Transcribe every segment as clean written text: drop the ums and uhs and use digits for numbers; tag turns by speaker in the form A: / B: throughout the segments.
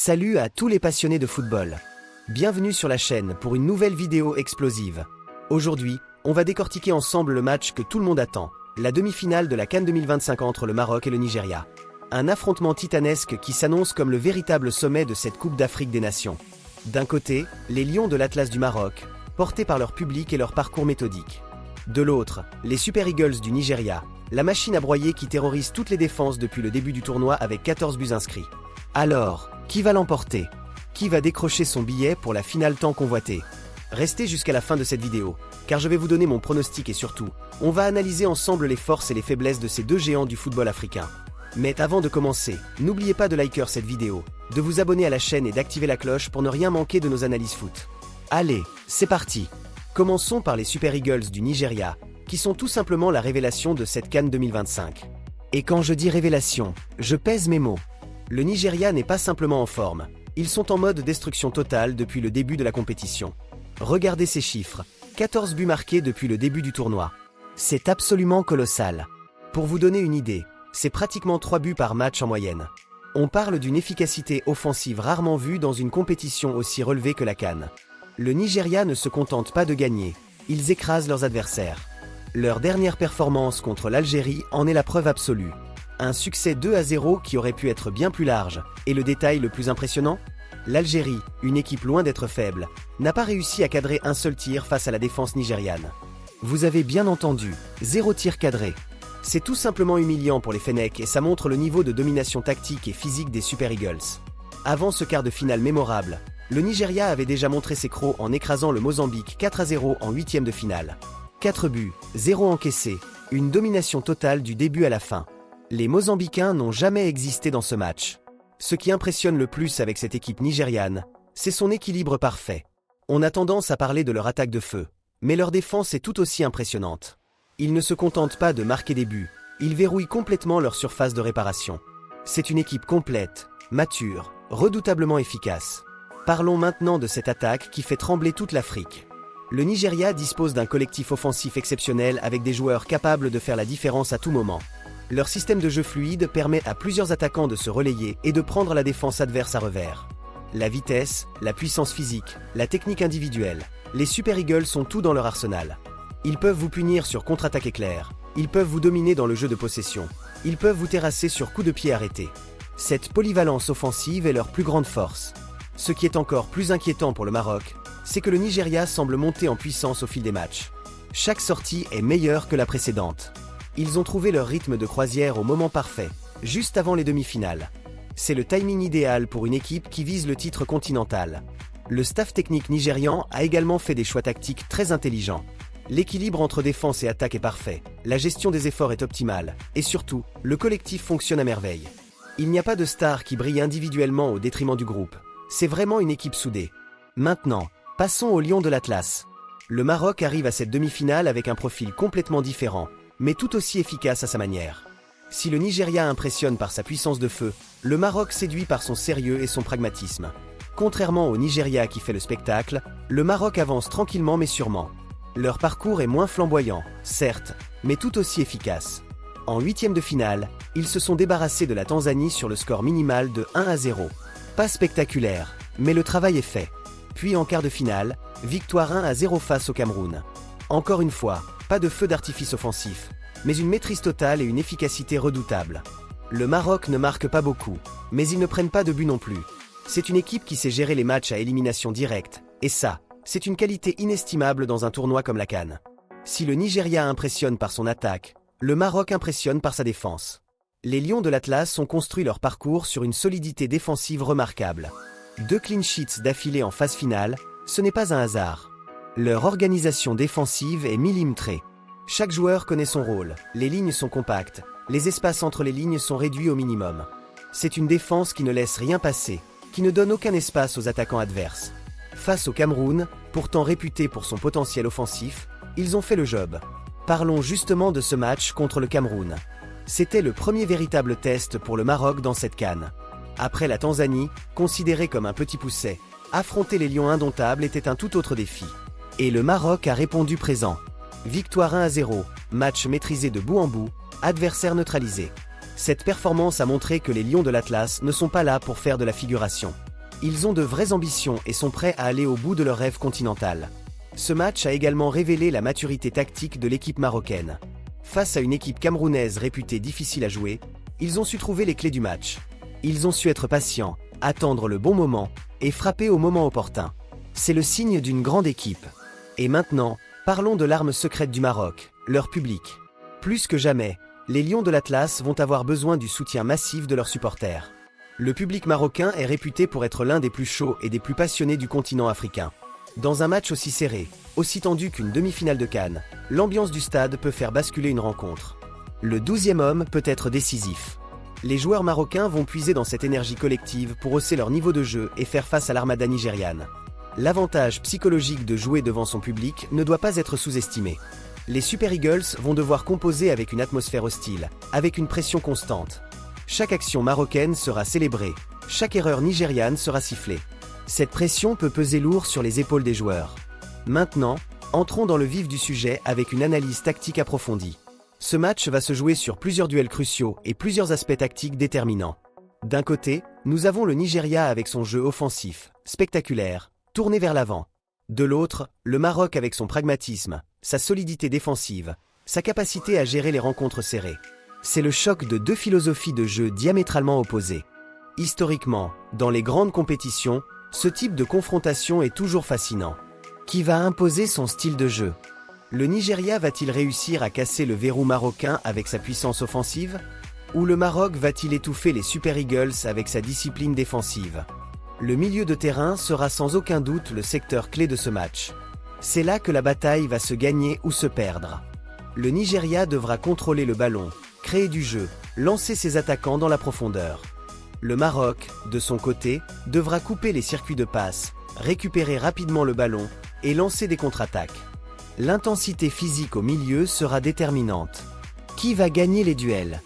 A: Salut à tous les passionnés de football. Bienvenue sur la chaîne pour une nouvelle vidéo explosive. Aujourd'hui, on va décortiquer ensemble le match que tout le monde attend, la demi-finale de la CAN 2025 entre le Maroc et le Nigeria. Un affrontement titanesque qui s'annonce comme le véritable sommet de cette Coupe d'Afrique des Nations. D'un côté, les Lions de l'Atlas du Maroc, portés par leur public et leur parcours méthodique. De l'autre, les Super Eagles du Nigeria, la machine à broyer qui terrorise toutes les défenses depuis le début du tournoi avec 14 buts inscrits. Alors, qui va l'emporter? Qui va décrocher son billet pour la finale tant convoitée? Restez jusqu'à la fin de cette vidéo, car je vais vous donner mon pronostic et surtout, on va analyser ensemble les forces et les faiblesses de ces deux géants du football africain. Mais avant de commencer, n'oubliez pas de liker cette vidéo, de vous abonner à la chaîne et d'activer la cloche pour ne rien manquer de nos analyses foot. Allez, c'est parti! Commençons par les Super Eagles du Nigeria, qui sont tout simplement la révélation de cette CAN 2025. Et quand je dis révélation, je pèse mes mots. Le Nigeria n'est pas simplement en forme, ils sont en mode destruction totale depuis le début de la compétition. Regardez ces chiffres, 14 buts marqués depuis le début du tournoi. C'est absolument colossal. Pour vous donner une idée, c'est pratiquement 3 buts par match en moyenne. On parle d'une efficacité offensive rarement vue dans une compétition aussi relevée que la CAN. Le Nigeria ne se contente pas de gagner, ils écrasent leurs adversaires. Leur dernière performance contre l'Algérie en est la preuve absolue. Un succès 2-0 qui aurait pu être bien plus large, et le détail le plus impressionnant? L'Algérie, une équipe loin d'être faible, n'a pas réussi à cadrer un seul tir face à la défense nigériane. Vous avez bien entendu, 0 tir cadré. C'est tout simplement humiliant pour les Fennecs et ça montre le niveau de domination tactique et physique des Super Eagles. Avant ce quart de finale mémorable, le Nigeria avait déjà montré ses crocs en écrasant le Mozambique 4-0 en huitième de finale. 4 buts, 0 encaissés, une domination totale du début à la fin. Les Mozambicains n'ont jamais existé dans ce match. Ce qui impressionne le plus avec cette équipe nigériane, c'est son équilibre parfait. On a tendance à parler de leur attaque de feu, mais leur défense est tout aussi impressionnante. Ils ne se contentent pas de marquer des buts, ils verrouillent complètement leur surface de réparation. C'est une équipe complète, mature, redoutablement efficace. Parlons maintenant de cette attaque qui fait trembler toute l'Afrique. Le Nigeria dispose d'un collectif offensif exceptionnel avec des joueurs capables de faire la différence à tout moment. Leur système de jeu fluide permet à plusieurs attaquants de se relayer et de prendre la défense adverse à revers. La vitesse, la puissance physique, la technique individuelle, les Super Eagles sont tout dans leur arsenal. Ils peuvent vous punir sur contre-attaque éclair, ils peuvent vous dominer dans le jeu de possession, ils peuvent vous terrasser sur coup de pied arrêté. Cette polyvalence offensive est leur plus grande force. Ce qui est encore plus inquiétant pour le Maroc, c'est que le Nigeria semble monter en puissance au fil des matchs. Chaque sortie est meilleure que la précédente. Ils ont trouvé leur rythme de croisière au moment parfait, juste avant les demi-finales. C'est le timing idéal pour une équipe qui vise le titre continental. Le staff technique nigérian a également fait des choix tactiques très intelligents. L'équilibre entre défense et attaque est parfait, la gestion des efforts est optimale, et surtout, le collectif fonctionne à merveille. Il n'y a pas de star qui brille individuellement au détriment du groupe. C'est vraiment une équipe soudée. Maintenant, passons aux Lions de l'Atlas. Le Maroc arrive à cette demi-finale avec un profil complètement différent, mais tout aussi efficace à sa manière. Si le Nigeria impressionne par sa puissance de feu, le Maroc séduit par son sérieux et son pragmatisme. Contrairement au Nigeria qui fait le spectacle, le Maroc avance tranquillement mais sûrement. Leur parcours est moins flamboyant, certes, mais tout aussi efficace. En huitième de finale, ils se sont débarrassés de la Tanzanie sur le score minimal de 1-0. Pas spectaculaire, mais le travail est fait. Puis en quart de finale, victoire 1-0 face au Cameroun. Encore une fois, pas de feu d'artifice offensif, mais une maîtrise totale et une efficacité redoutable. Le Maroc ne marque pas beaucoup, mais ils ne prennent pas de but non plus. C'est une équipe qui sait gérer les matchs à élimination directe, et ça, c'est une qualité inestimable dans un tournoi comme la CAN. Si le Nigeria impressionne par son attaque, le Maroc impressionne par sa défense. Les Lions de l'Atlas ont construit leur parcours sur une solidité défensive remarquable. 2 clean sheets d'affilée en phase finale, ce n'est pas un hasard. Leur organisation défensive est millimétrée. Chaque joueur connaît son rôle, les lignes sont compactes, les espaces entre les lignes sont réduits au minimum. C'est une défense qui ne laisse rien passer, qui ne donne aucun espace aux attaquants adverses. Face au Cameroun, pourtant réputé pour son potentiel offensif, ils ont fait le job. Parlons justement de ce match contre le Cameroun. C'était le premier véritable test pour le Maroc dans cette CAN. Après la Tanzanie, considérée comme un petit pousset, affronter les Lions indomptables était un tout autre défi. Et le Maroc a répondu présent. Victoire 1-0, match maîtrisé de bout en bout, adversaire neutralisé. Cette performance a montré que les Lions de l'Atlas ne sont pas là pour faire de la figuration. Ils ont de vraies ambitions et sont prêts à aller au bout de leur rêve continental. Ce match a également révélé la maturité tactique de l'équipe marocaine. Face à une équipe camerounaise réputée difficile à jouer, ils ont su trouver les clés du match. Ils ont su être patients, attendre le bon moment et frapper au moment opportun. C'est le signe d'une grande équipe. Et maintenant, parlons de l'arme secrète du Maroc, leur public. Plus que jamais, les Lions de l'Atlas vont avoir besoin du soutien massif de leurs supporters. Le public marocain est réputé pour être l'un des plus chauds et des plus passionnés du continent africain. Dans un match aussi serré, aussi tendu qu'une demi-finale de CAN, l'ambiance du stade peut faire basculer une rencontre. Le 12e homme peut être décisif. Les joueurs marocains vont puiser dans cette énergie collective pour hausser leur niveau de jeu et faire face à l'armada nigériane. L'avantage psychologique de jouer devant son public ne doit pas être sous-estimé. Les Super Eagles vont devoir composer avec une atmosphère hostile, avec une pression constante. Chaque action marocaine sera célébrée, chaque erreur nigériane sera sifflée. Cette pression peut peser lourd sur les épaules des joueurs. Maintenant, entrons dans le vif du sujet avec une analyse tactique approfondie. Ce match va se jouer sur plusieurs duels cruciaux et plusieurs aspects tactiques déterminants. D'un côté, nous avons le Nigeria avec son jeu offensif, spectaculaire, tourné vers l'avant. De l'autre, le Maroc avec son pragmatisme, sa solidité défensive, sa capacité à gérer les rencontres serrées. C'est le choc de deux philosophies de jeu diamétralement opposées. Historiquement, dans les grandes compétitions, ce type de confrontation est toujours fascinant. Qui va imposer son style de jeu? Le Nigeria va-t-il réussir à casser le verrou marocain avec sa puissance offensive? Ou le Maroc va-t-il étouffer les Super Eagles avec sa discipline défensive? Le milieu de terrain sera sans aucun doute le secteur clé de ce match. C'est là que la bataille va se gagner ou se perdre. Le Nigeria devra contrôler le ballon, créer du jeu, lancer ses attaquants dans la profondeur. Le Maroc, de son côté, devra couper les circuits de passe, récupérer rapidement le ballon et lancer des contre-attaques. L'intensité physique au milieu sera déterminante. Qui va gagner les duels?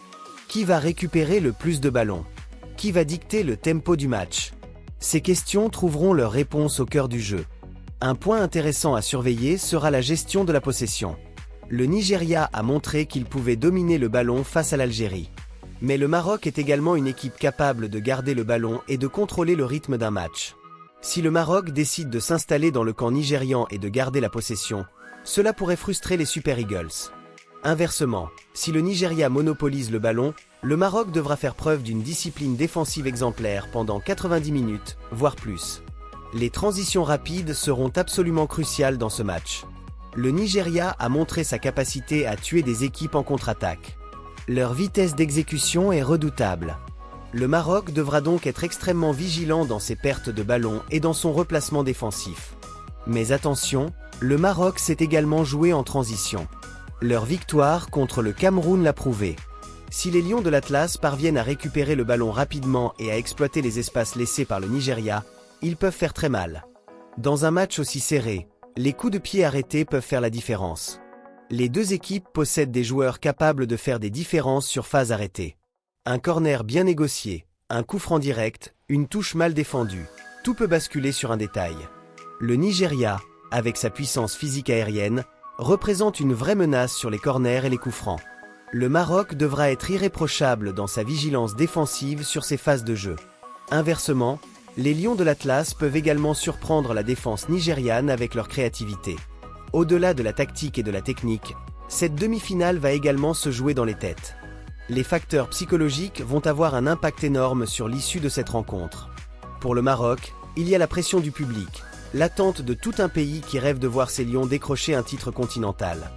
A: Qui va récupérer le plus de ballons? Qui va dicter le tempo du match? Ces questions trouveront leur réponse au cœur du jeu. Un point intéressant à surveiller sera la gestion de la possession. Le Nigeria a montré qu'il pouvait dominer le ballon face à l'Algérie. Mais le Maroc est également une équipe capable de garder le ballon et de contrôler le rythme d'un match. Si le Maroc décide de s'installer dans le camp nigérian et de garder la possession, cela pourrait frustrer les Super Eagles. Inversement, si le Nigeria monopolise le ballon, le Maroc devra faire preuve d'une discipline défensive exemplaire pendant 90 minutes, voire plus. Les transitions rapides seront absolument cruciales dans ce match. Le Nigeria a montré sa capacité à tuer des équipes en contre-attaque. Leur vitesse d'exécution est redoutable. Le Maroc devra donc être extrêmement vigilant dans ses pertes de ballon et dans son replacement défensif. Mais attention, le Maroc s'est également joué en transition. Leur victoire contre le Cameroun l'a prouvé. Si les Lions de l'Atlas parviennent à récupérer le ballon rapidement et à exploiter les espaces laissés par le Nigeria, ils peuvent faire très mal. Dans un match aussi serré, les coups de pied arrêtés peuvent faire la différence. Les deux équipes possèdent des joueurs capables de faire des différences sur phase arrêtée. Un corner bien négocié, un coup franc direct, une touche mal défendue, tout peut basculer sur un détail. Le Nigeria, avec sa puissance physique aérienne, représente une vraie menace sur les corners et les coups francs. Le Maroc devra être irréprochable dans sa vigilance défensive sur ses phases de jeu. Inversement, les Lions de l'Atlas peuvent également surprendre la défense nigériane avec leur créativité. Au-delà de la tactique et de la technique, cette demi-finale va également se jouer dans les têtes. Les facteurs psychologiques vont avoir un impact énorme sur l'issue de cette rencontre. Pour le Maroc, il y a la pression du public, l'attente de tout un pays qui rêve de voir ses Lions décrocher un titre continental.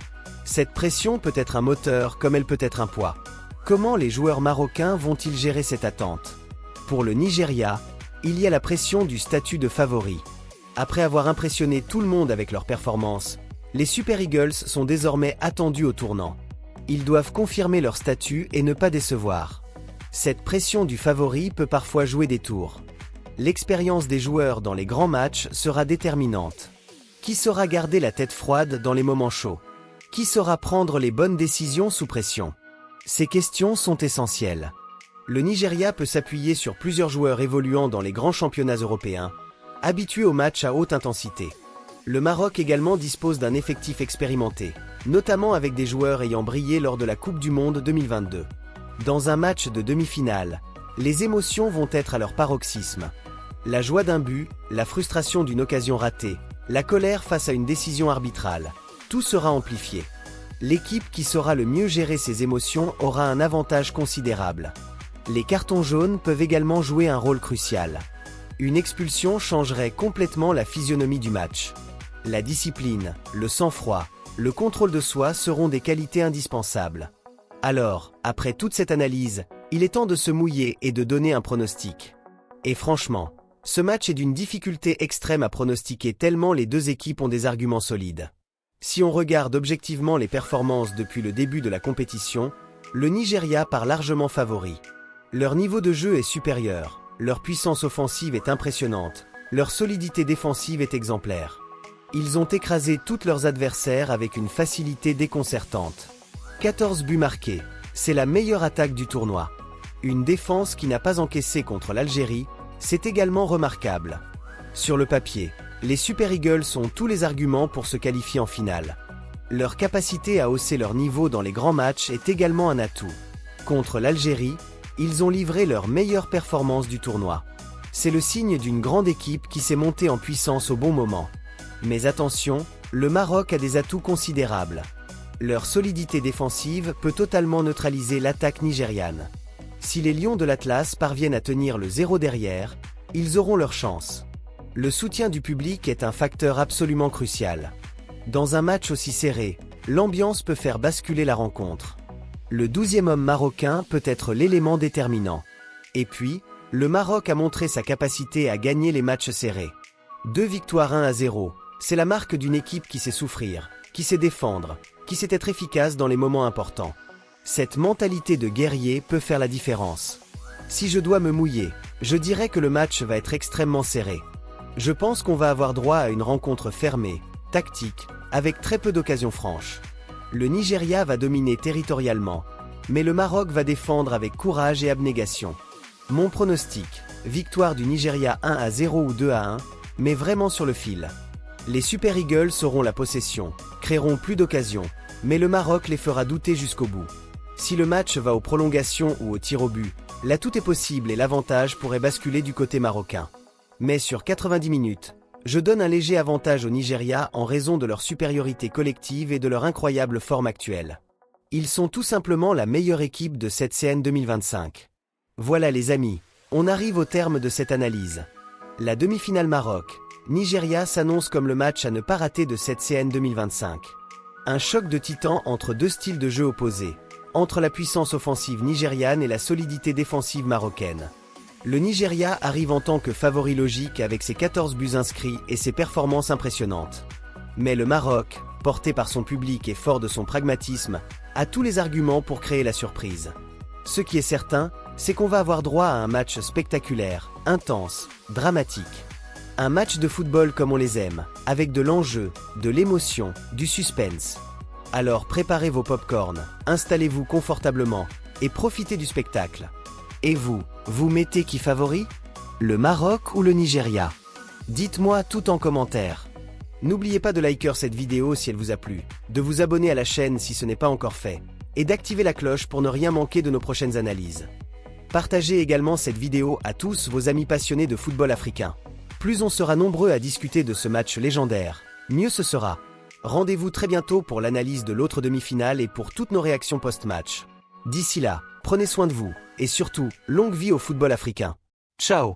A: Cette pression peut être un moteur comme elle peut être un poids. Comment les joueurs marocains vont-ils gérer cette attente? Pour le Nigeria, il y a la pression du statut de favori. Après avoir impressionné tout le monde avec leur performance, les Super Eagles sont désormais attendus au tournant. Ils doivent confirmer leur statut et ne pas décevoir. Cette pression du favori peut parfois jouer des tours. L'expérience des joueurs dans les grands matchs sera déterminante. Qui saura garder la tête froide dans les moments chauds? Qui saura prendre les bonnes décisions sous pression? Ces questions sont essentielles. Le Nigeria peut s'appuyer sur plusieurs joueurs évoluant dans les grands championnats européens, habitués aux matchs à haute intensité. Le Maroc également dispose d'un effectif expérimenté, notamment avec des joueurs ayant brillé lors de la Coupe du Monde 2022. Dans un match de demi-finale, les émotions vont être à leur paroxysme. La joie d'un but, la frustration d'une occasion ratée, la colère face à une décision arbitrale, tout sera amplifié. L'équipe qui saura le mieux gérer ses émotions aura un avantage considérable. Les cartons jaunes peuvent également jouer un rôle crucial. Une expulsion changerait complètement la physionomie du match. La discipline, le sang-froid, le contrôle de soi seront des qualités indispensables. Alors, après toute cette analyse, il est temps de se mouiller et de donner un pronostic. Et franchement, ce match est d'une difficulté extrême à pronostiquer tellement les deux équipes ont des arguments solides. Si on regarde objectivement les performances depuis le début de la compétition, le Nigeria part largement favori. Leur niveau de jeu est supérieur, leur puissance offensive est impressionnante, leur solidité défensive est exemplaire. Ils ont écrasé tous leurs adversaires avec une facilité déconcertante. 14 buts marqués, c'est la meilleure attaque du tournoi. Une défense qui n'a pas encaissé contre l'Algérie, c'est également remarquable. Sur le papier, les Super Eagles ont tous les arguments pour se qualifier en finale. Leur capacité à hausser leur niveau dans les grands matchs est également un atout. Contre l'Algérie, ils ont livré leur meilleure performance du tournoi. C'est le signe d'une grande équipe qui s'est montée en puissance au bon moment. Mais attention, le Maroc a des atouts considérables. Leur solidité défensive peut totalement neutraliser l'attaque nigériane. Si les Lions de l'Atlas parviennent à tenir le 0 derrière, ils auront leur chance. Le soutien du public est un facteur absolument crucial. Dans un match aussi serré, l'ambiance peut faire basculer la rencontre. Le 12e homme marocain peut être l'élément déterminant. Et puis, le Maroc a montré sa capacité à gagner les matchs serrés. 2 victoires 1-0, c'est la marque d'une équipe qui sait souffrir, qui sait défendre, qui sait être efficace dans les moments importants. Cette mentalité de guerrier peut faire la différence. Si je dois me mouiller, je dirais que le match va être extrêmement serré. Je pense qu'on va avoir droit à une rencontre fermée, tactique, avec très peu d'occasions franches. Le Nigeria va dominer territorialement, mais le Maroc va défendre avec courage et abnégation. Mon pronostic, victoire du Nigeria 1-0 ou 2-1, mais vraiment sur le fil. Les Super Eagles auront la possession, créeront plus d'occasions, mais le Maroc les fera douter jusqu'au bout. Si le match va aux prolongations ou au tir au but, là tout est possible et l'avantage pourrait basculer du côté marocain. Mais sur 90 minutes, je donne un léger avantage au Nigeria en raison de leur supériorité collective et de leur incroyable forme actuelle. Ils sont tout simplement la meilleure équipe de cette CN 2025. Voilà les amis, on arrive au terme de cette analyse. La demi-finale Maroc-Nigeria s'annonce comme le match à ne pas rater de cette CN 2025. Un choc de titans entre deux styles de jeu opposés, entre la puissance offensive nigériane et la solidité défensive marocaine. Le Nigeria arrive en tant que favori logique avec ses 14 buts inscrits et ses performances impressionnantes. Mais le Maroc, porté par son public et fort de son pragmatisme, a tous les arguments pour créer la surprise. Ce qui est certain, c'est qu'on va avoir droit à un match spectaculaire, intense, dramatique. Un match de football comme on les aime, avec de l'enjeu, de l'émotion, du suspense. Alors préparez vos pop-corn, installez-vous confortablement et profitez du spectacle. Et vous, vous mettez qui favori? Le Maroc ou le Nigeria? Dites-moi tout en commentaire. N'oubliez pas de liker cette vidéo si elle vous a plu, de vous abonner à la chaîne si ce n'est pas encore fait, et d'activer la cloche pour ne rien manquer de nos prochaines analyses. Partagez également cette vidéo à tous vos amis passionnés de football africain. Plus on sera nombreux à discuter de ce match légendaire, mieux ce sera. Rendez-vous très bientôt pour l'analyse de l'autre demi-finale et pour toutes nos réactions post-match. D'ici là, prenez soin de vous, et surtout, longue vie au football africain. Ciao!